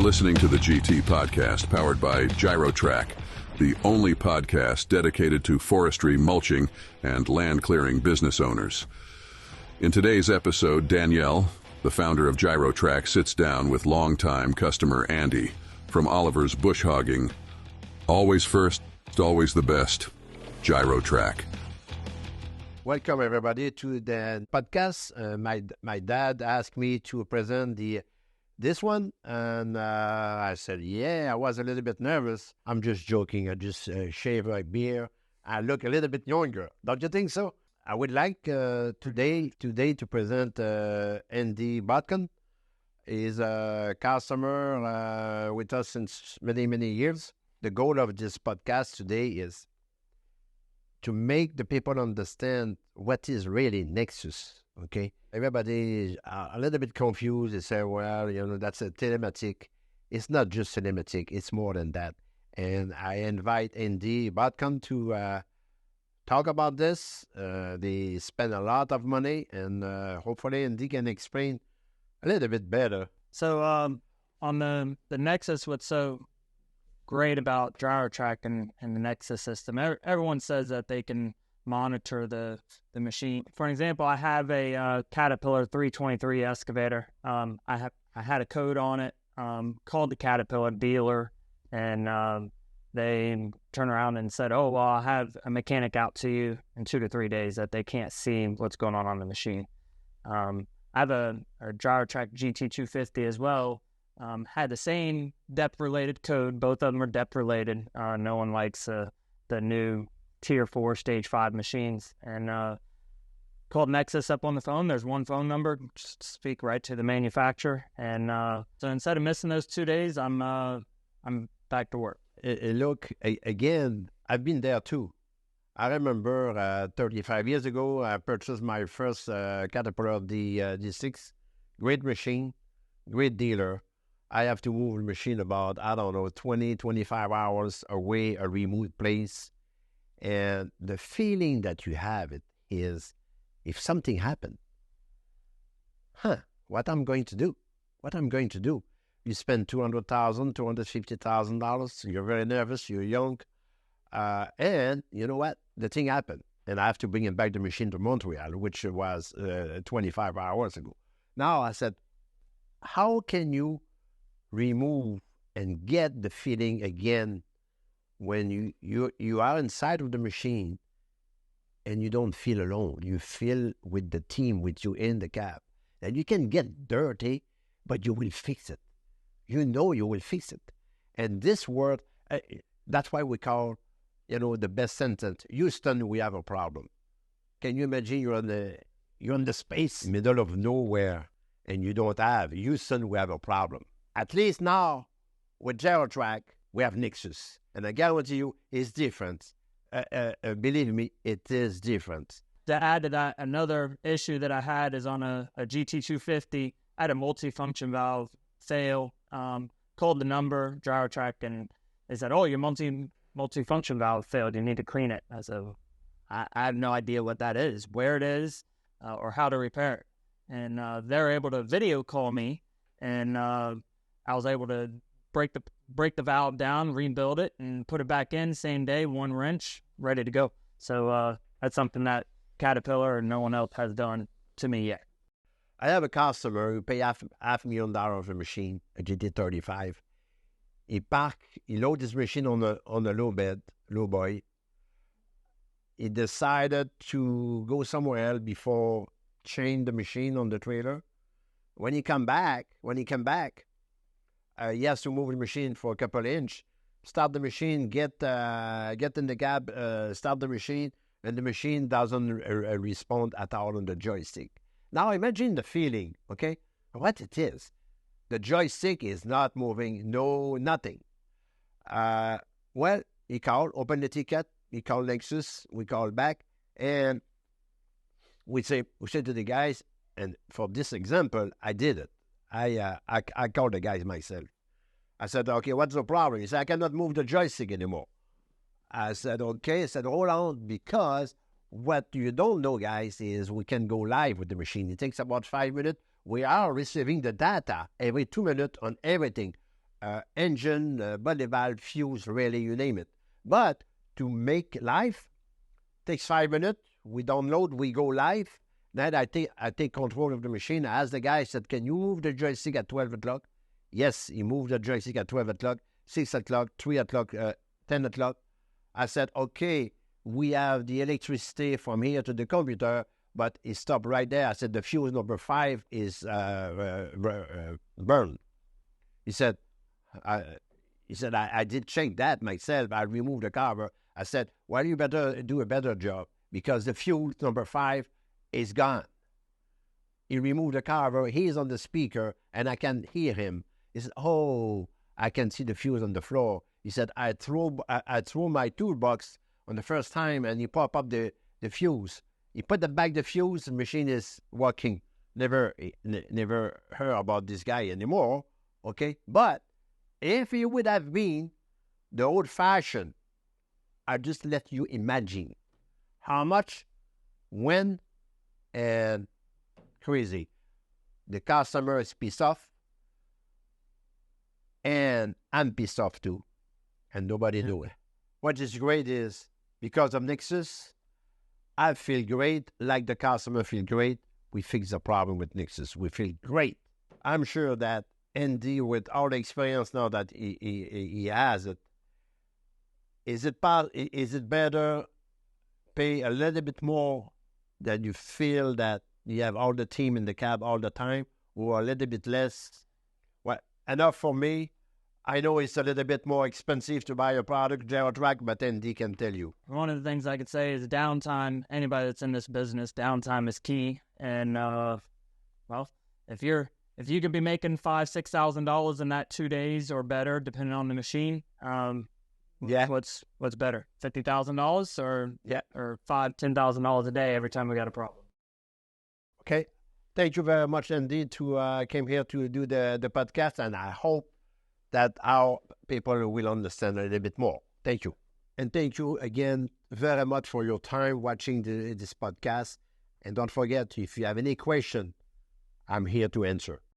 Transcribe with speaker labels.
Speaker 1: You're listening to the GT Podcast, powered by Gyro-Trac, the only podcast dedicated to forestry, mulching, and land clearing business owners. In today's episode, Danielle, the founder of Gyro-Trac, sits down with longtime customer Andy from Oliver's Bush Hogging. Always first, always the best. Gyro-Trac.
Speaker 2: Welcome everybody to the podcast. My dad asked me to present this one, and I said, yeah, I was a little bit nervous. I'm just joking. I just shave my beard. I look a little bit younger. Don't you think so? I would like today to present Andy Botkin. He's a customer with us since many years. The goal of this podcast today is to make the people understand what is really Nexus, okay? Everybody is a little bit confused. They say, well, that's a telematic. It's not just telematic. It's more than that. And I invite Andy Botkin to talk about this. They spend a lot of money, and hopefully Andy can explain a little bit better.
Speaker 3: So on the Nexus, what's so great about Gyro-Trac and the Nexus system, everyone says that they can monitor the machine. For an example, I have a Caterpillar 323 excavator. I had a code on it, called the Caterpillar dealer, and they turned around and said, oh, well, I'll have a mechanic out to you in 2 to 3 days that they can't see what's going on the machine. I have a Gyro-Trac GT250 as well. Had the same depth-related code. Both of them are depth-related. No one likes the new Tier 4, Stage 5 machines. And called Nexus up on the phone. There's one phone number. Just speak right to the manufacturer. And so instead of missing those 2 days, I'm back to work.
Speaker 2: Look, again, I've been there too. I remember 35 years ago, I purchased my first Caterpillar D6. Great machine, great dealer. I have to move the machine about, 20, 25 hours away, a remote place. And the feeling that you have it is, if something happened, what I'm going to do? What I'm going to do? You spend $200,000, $250,000. You're very nervous. You're young. And you know what? The thing happened. And I have to bring back the machine to Montreal, which was 25 hours ago. Now I said, how can you remove and get the feeling again when you are inside of the machine and you don't feel alone? You feel with the team with you in the cab. And you can get dirty, but you will fix it. You know you will fix it. And this word, that's why we call, the best sentence, Houston, we have a problem. Can you imagine you're in the space, middle of nowhere, and you don't have Houston, we have a problem. At least now, with Gyro-Trac, we have Nexus. And I guarantee you, it's different. Believe me, it is different.
Speaker 3: To add to that, another issue that I had is on a GT250. I had a multifunction valve fail. Called the number, Gyro-Trac, and they said, oh, your multifunction valve failed. You need to clean it. I said, I have no idea what that is, where it is, or how to repair it. And they're able to video call me, and I was able to break the valve down, rebuild it, and put it back in same day, one wrench, ready to go. So that's something that Caterpillar or no one else has done to me yet.
Speaker 2: I have a customer who paid $500,000 for a machine, a GT35. He loaded his machine on a low boy. He decided to go somewhere else before chain the machine on the trailer. When he came back, he has to move the machine for a couple inch, start the machine, get in the cab, start the machine, and the machine doesn't respond at all on the joystick. Now imagine the feeling, okay? What it is. The joystick is not moving, nothing. Well, he called, opened the ticket, he called Nexus, we called back, and we said to the guys, and for this example, I did it. I called the guys myself. I said, okay, what's the problem? He said, I cannot move the joystick anymore. I said, okay. I said, hold on, because what you don't know, guys, is we can go live with the machine. It takes about 5 minutes. We are receiving the data every 2 minutes on everything. engine, body valve, fuse, relay, you name it. But to make live, takes 5 minutes. We download, we go live. Then I take control of the machine. I asked the guy, I said, can you move the joystick at 12 o'clock? Yes, he moved the joystick at 12 o'clock, 6 o'clock, 3 o'clock, 10 o'clock. I said, okay, we have the electricity from here to the computer, but it stopped right there. I said, the fuse number 5 is burned. He said, I did check that myself. I removed the cover. I said, well, you better do a better job because the fuse number 5 is gone. He removed the cover. He's on the speaker, and I can hear him. He said, oh, I can see the fuse on the floor. He said, I threw my toolbox on the first time, and he popped up the fuse. He put back the fuse. The machine is working. Never heard about this guy anymore. Okay, but if he would have been the old-fashioned, I just let you imagine how much, when, and crazy. The customer is pissed off, and I'm pissed off too, and nobody do it. What is great is, because of Nexus, I feel great, like the customer feel great. We fix the problem with Nexus. We feel great. I'm sure that Andy, with all the experience now that he has it, is it better pay a little bit more that you feel that you have all the team in the cab all the time, or a little bit less? Well, enough for me. I know it's a little bit more expensive to buy a product, Gyro-Trac, but Andy can tell you.
Speaker 3: One of the things I could say is downtime. Anybody that's in this business, downtime is key. And, well, if you could be making $5,000-$6,000 in that 2 days or better, depending on the machine, what's better, $50,000 or $5,000-$10,000 a day every time we got a problem?
Speaker 2: Okay, thank you very much, Andy, to came here to do the podcast, and I hope that our people will understand a little bit more. Thank you, and thank you again very much for your time watching this podcast. And don't forget, if you have any question, I'm here to answer.